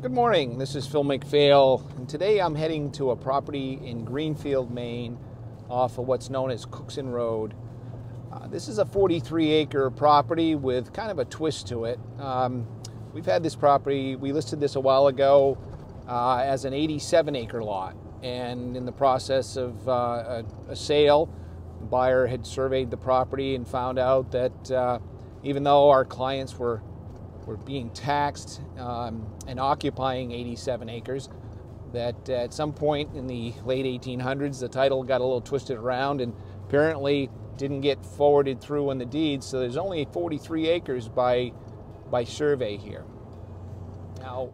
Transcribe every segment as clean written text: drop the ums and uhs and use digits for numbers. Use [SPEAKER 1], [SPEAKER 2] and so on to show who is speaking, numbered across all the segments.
[SPEAKER 1] Good morning, this is Phil McPhail, and today I'm heading to a property in Greenfield, Maine, off of what's known as Cookson Road. This is a 43-acre property with kind of a twist to it. We've had this property, we listed this a while ago as an 87-acre lot, and in the process of a sale, the buyer had surveyed the property and found out that even though our clients were being taxed and occupying 87 acres, that at some point in the late 1800s the title got a little twisted around and apparently didn't get forwarded through on the deeds, so there's only 43 acres by survey here. Now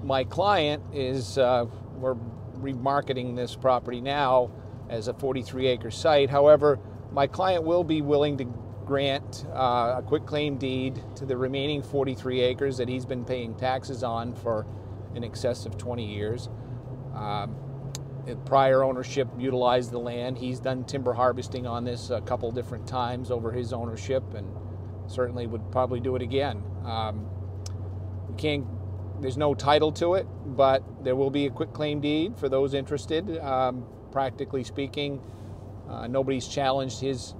[SPEAKER 1] my client is, we're remarketing this property now as a 43-acre site. However, my client will be willing to grant a quitclaim deed to the remaining 43 acres that he's been paying taxes on for in excess of 20 years. Prior ownership utilized the land. He's done timber harvesting on this a couple different times over his ownership, and certainly would probably do it again. There's no title to it, but there will be a quitclaim deed for those interested. Practically speaking, nobody's challenged his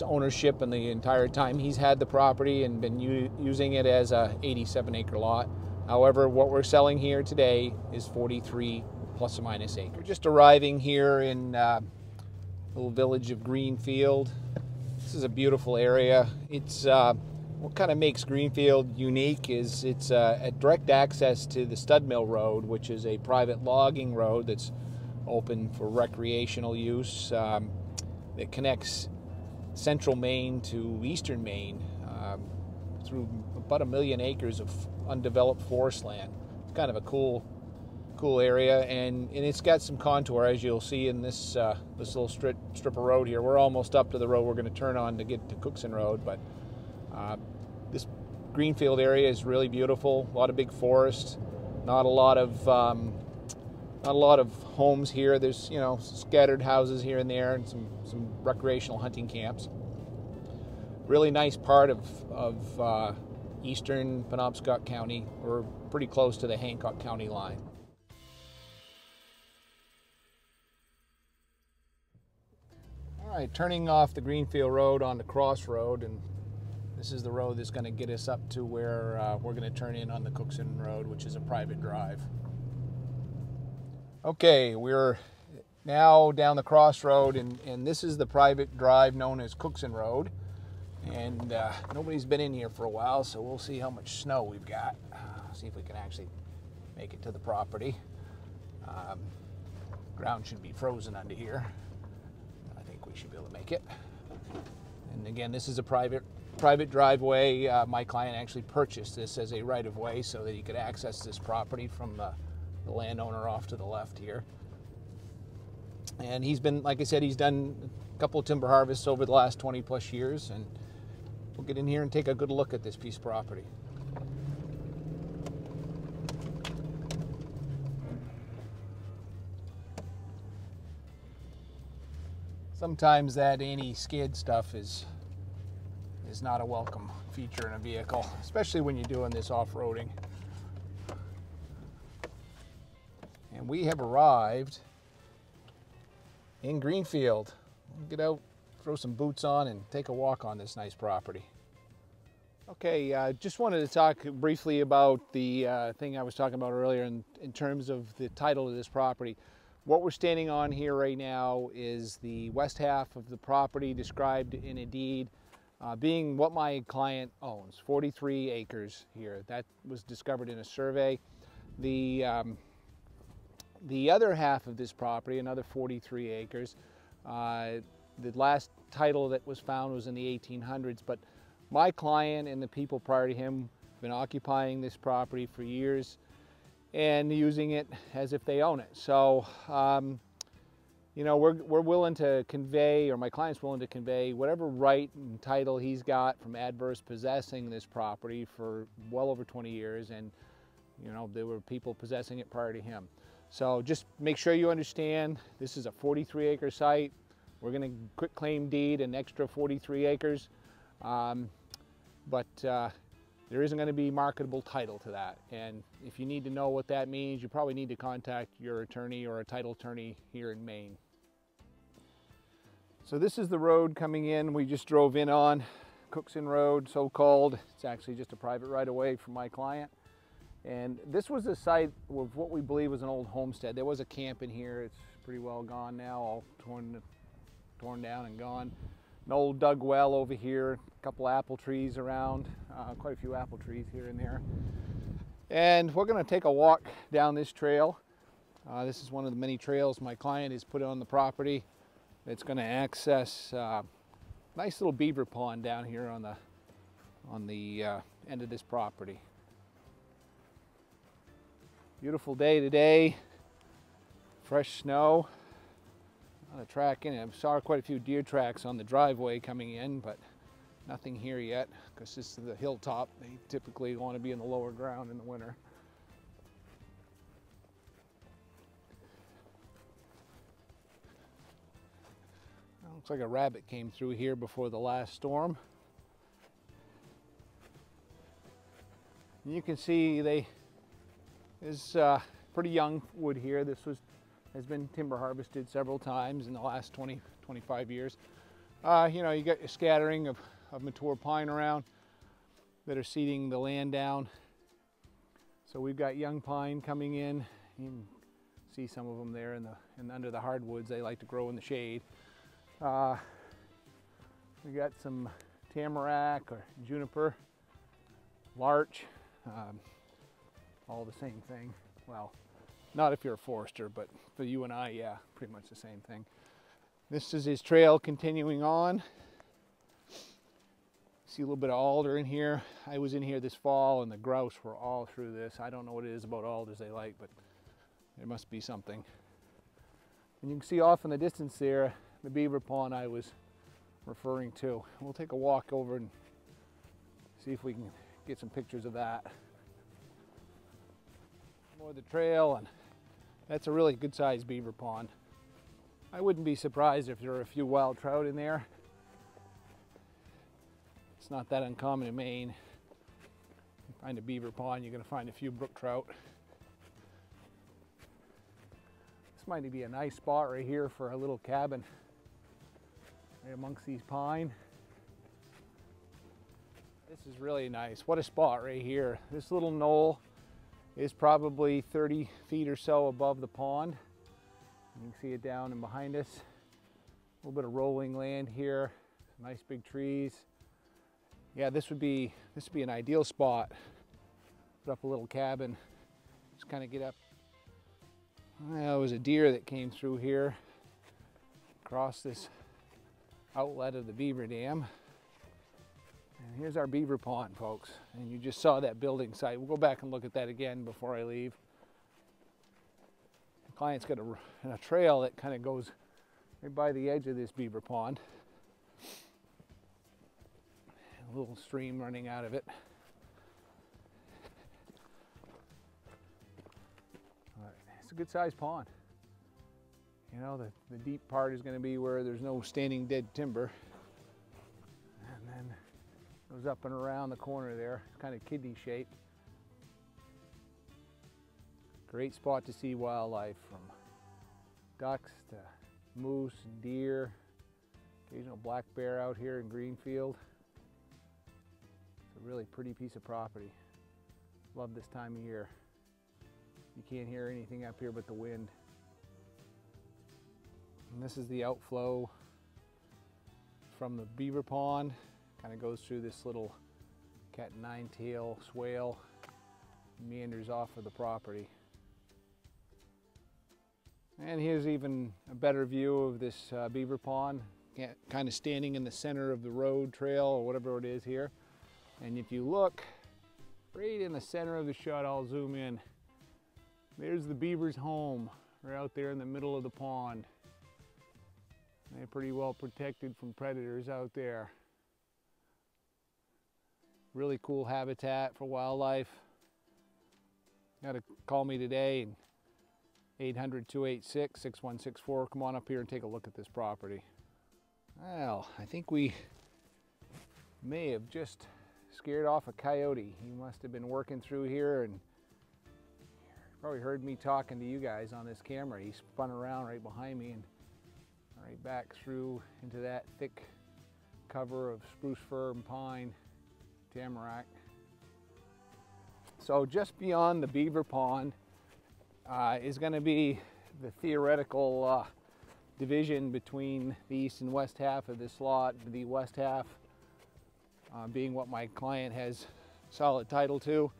[SPEAKER 1] ownership in the entire time he's had the property and been using it as a 87-acre lot. However, what we're selling here today is 43 plus or minus acres. We're just arriving here in the little village of Greenfield. This is a beautiful area. It's what kind of makes Greenfield unique is it's a direct access to the Stud Mill Road, which is a private logging road that's open for recreational use, that connects central Maine to eastern Maine through about 1 million acres of undeveloped forest land. It's kind of a cool area, and it's got some contour, as you'll see in this this little strip of road here. We're almost up to the road we're going to turn on to get to Cookson Road, but this Greenfield area is really beautiful. A lot of big forest, not a lot of homes here. There's, you know, scattered houses here and there, and some recreational hunting camps. Really nice part of eastern Penobscot County. We're pretty close to the Hancock County line. All right, turning off the Greenfield Road onto Cross Road, and this is the road that's going to get us up to where we're going to turn in on the Cookson Road, which is a private drive. Okay, we're now down the crossroad, and this is the private drive known as Cookson Road. And nobody's been in here for a while, so we'll see how much snow we've got. See if we can actually make it to the property. Ground should be frozen under here. I think we should be able to make it. And again, this is a private driveway. My client actually purchased this as a right-of-way so that he could access this property from the landowner off to the left here. And he's been, like I said, he's done a couple of timber harvests over the last 20 plus years, and we'll get in here and take a good look at this piece of property. Sometimes that anti-skid stuff is not a welcome feature in a vehicle, especially when you're doing this off-roading. And we have arrived in Greenfield. Get out, throw some boots on, and take a walk on this nice property. Okay, just wanted to talk briefly about the thing I was talking about earlier in terms of the title of this property. What we're standing on here right now is the west half of the property described in a deed, being what my client owns, 43 acres here. That was discovered in a survey. The other half of this property, another 43 acres, the last title that was found was in the 1800s, but my client and the people prior to him have been occupying this property for years and using it as if they own it. So, you know, we're willing to convey, or my client's willing to convey, whatever right and title he's got from adverse possessing this property for well over 20 years, and, you know, there were people possessing it prior to him. So just make sure you understand, this is a 43-acre site. We're going to quitclaim deed an extra 43 acres. But there isn't going to be marketable title to that. And if you need to know what that means, you probably need to contact your attorney or a title attorney here in Maine. So this is the road coming in. We just drove in on Cookson Road, so-called. It's actually just a private right-of-way from my client. And this was a site of what we believe was an old homestead. There was a camp in here. It's pretty well gone now, all torn down and gone. An old dug well over here, a couple apple trees around, quite a few apple trees here and there. And we're going to take a walk down this trail. This is one of the many trails my client has put on the property. It's going to access a nice little beaver pond down here on the end of this property. Beautiful day today, fresh snow. On the track in, I saw quite a few deer tracks on the driveway coming in, but nothing here yet because this is the hilltop. They typically want to be in the lower ground in the winter. Looks like a rabbit came through here before the last storm. And you can see there's pretty young wood here. This has been timber harvested several times in the last 20-25 years. You know, you got your scattering of mature pine around that are seeding the land down. So we've got young pine coming in. You can see some of them there under the hardwoods. They like to grow in the shade. We got some tamarack or juniper, larch, all the same thing. Well, not if you're a forester, but for you and I, yeah, pretty much the same thing. This is his trail continuing on. See a little bit of alder in here. I was in here this fall and the grouse were all through this. I don't know what it is about alders they like, but there must be something. And you can see off in the distance there, the beaver pond I was referring to. We'll take a walk over and see if we can get some pictures of that. More of the trail, and that's a really good sized beaver pond. I wouldn't be surprised if there were a few wild trout in there. It's not that uncommon in Maine. You find a beaver pond, you're going to find a few brook trout. This might be a nice spot right here for a little cabin right amongst these pine. This is really nice. What a spot right here. This little knoll is probably 30 feet or so above the pond. You can see it down and behind us. A little bit of rolling land here, nice big trees. Yeah, this would be an ideal spot. Put up a little cabin, just kind of get up. Well, there was a deer that came through here, across this outlet of the beaver dam. And here's our beaver pond, folks. And you just saw that building site. We'll go back and look at that again before I leave. The client's got a trail that kind of goes right by the edge of this beaver pond. A little stream running out of it. It's a good sized pond. You know, the deep part is going to be where there's no standing dead timber. And then goes up and around the corner there. It's kind of kidney shaped. Great spot to see wildlife, from ducks to moose and deer. Occasional black bear out here in Greenfield. It's a really pretty piece of property. Love this time of year. You can't hear anything up here but the wind. And this is the outflow from the beaver pond. Kind of goes through this little cat and nine tail swale, meanders off of the property. And here's even a better view of this beaver pond, kind of standing in the center of the road trail or whatever it is here. And if you look right in the center of the shot, I'll zoom in. There's the beaver's home, right out there in the middle of the pond. They're pretty well protected from predators out there. Really cool habitat for wildlife. You gotta call me today, 800-286-6164. Come on up here and take a look at this property. Well, I think we may have just scared off a coyote. He must have been working through here and probably heard me talking to you guys on this camera. He spun around right behind me and right back through into that thick cover of spruce fir and pine tamarack. So just beyond the beaver pond is going to be the theoretical division between the east and west half of this lot. The west half being what my client has solid title to,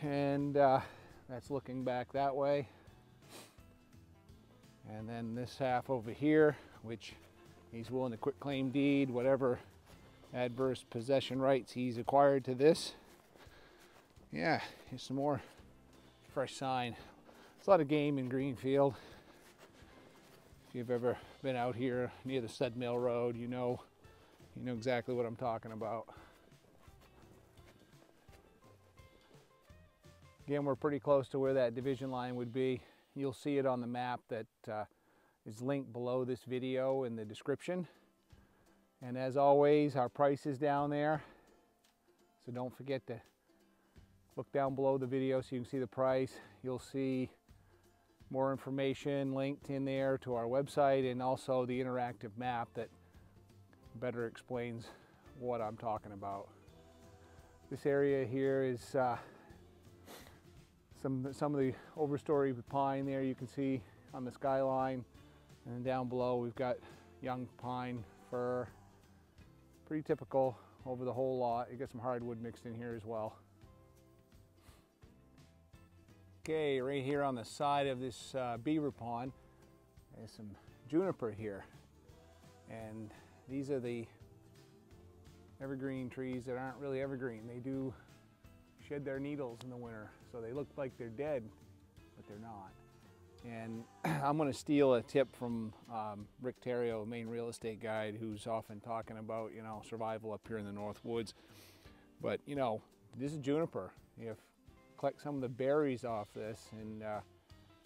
[SPEAKER 1] and that's looking back that way. And then this half over here, which he's willing to quit claim deed whatever adverse possession rights he's acquired to this. Yeah, here's some more fresh sign. There's a lot of game in Greenfield. If you've ever been out here near the Stud Mill Road, you know exactly what I'm talking about. Again, we're pretty close to where that division line would be. You'll see it on the map that is linked below this video in the description. And as always, our price is down there. So don't forget to look down below the video so you can see the price. You'll see more information linked in there to our website, and also the interactive map that better explains what I'm talking about. This area here is some of the overstory pine there you can see on the skyline, and then down below we've got young pine, fir, pretty typical over the whole lot. You got some hardwood mixed in here as well. Okay, right here on the side of this beaver pond, there's some juniper here, and these are the evergreen trees that aren't really evergreen. They do shed their needles in the winter, so they look like they're dead, but they're not. And I'm going to steal a tip from Rick Terrio, Maine real estate guide, who's often talking about, survival up here in the North Woods. But, this is juniper. You collect some of the berries off this, and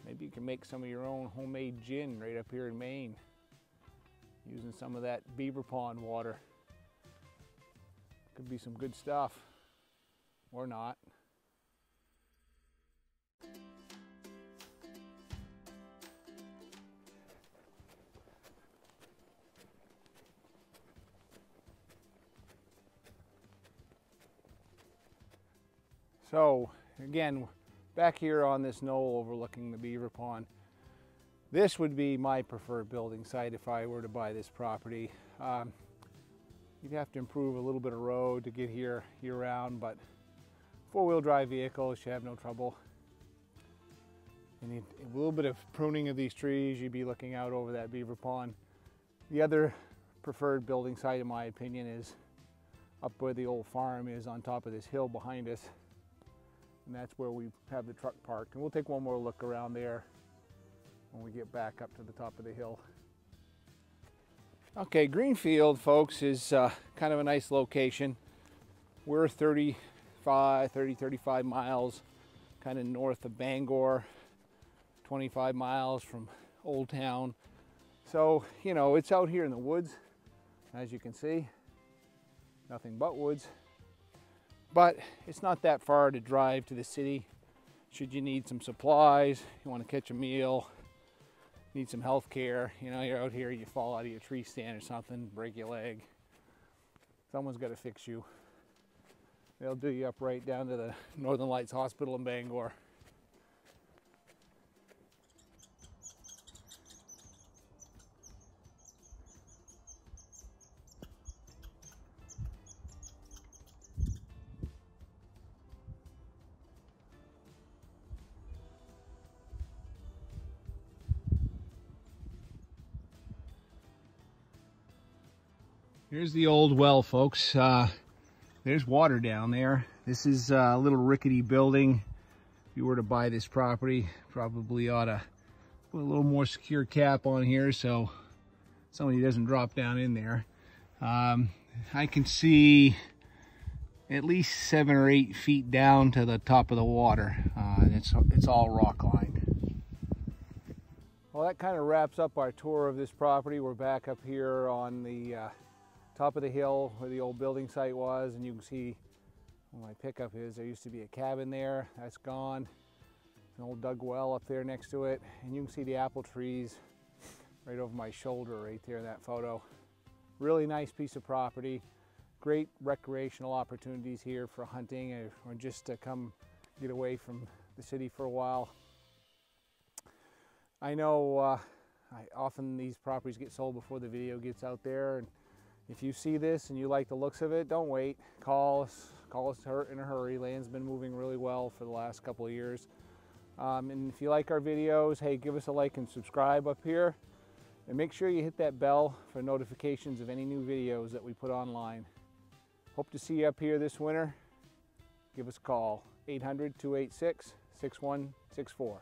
[SPEAKER 1] maybe you can make some of your own homemade gin right up here in Maine using some of that beaver pond water. Could be some good stuff, or not. So again, back here on this knoll overlooking the beaver pond, this would be my preferred building site if I were to buy this property. You'd have to improve a little bit of road to get here year-round, but four-wheel drive vehicles should have no trouble. And a little bit of pruning of these trees, you'd be looking out over that beaver pond. The other preferred building site, in my opinion, is up where the old farm is on top of this hill behind us. And that's where we have the truck parked. And we'll take one more look around there when we get back up to the top of the hill. Okay, Greenfield, folks, is kind of a nice location. We're 35 miles kind of north of Bangor, 25 miles from Old Town. So, it's out here in the woods, as you can see. Nothing but woods. But it's not that far to drive to the city. Should you need some supplies, you want to catch a meal, need some health care, you're out here, you fall out of your tree stand or something, break your leg. Someone's got to fix you. They'll do you up right down to the Northern Lights Hospital in Bangor. Here's the old well, folks. There's water down there. This is a little rickety building. If you were to buy this property, probably ought to put a little more secure cap on here so somebody doesn't drop down in there. I can see at least 7 or 8 feet down to the top of the water. It's all rock lined. Well, that kind of wraps up our tour of this property. We're back up here on the top of the hill where the old building site was, and you can see where my pickup is. There used to be a cabin there, that's gone. An old dug well up there next to it, and you can see the apple trees right over my shoulder right there in that photo. Really nice piece of property. Great recreational opportunities here for hunting or just to come get away from the city for a while. I know often these properties get sold before the video gets out there, and if you see this and you like the looks of it, don't wait. Call us in a hurry. Land's been moving really well for the last couple of years. And if you like our videos, hey, give us a like and subscribe up here. And make sure you hit that bell for notifications of any new videos that we put online. Hope to see you up here this winter. Give us a call, 800-286-6164.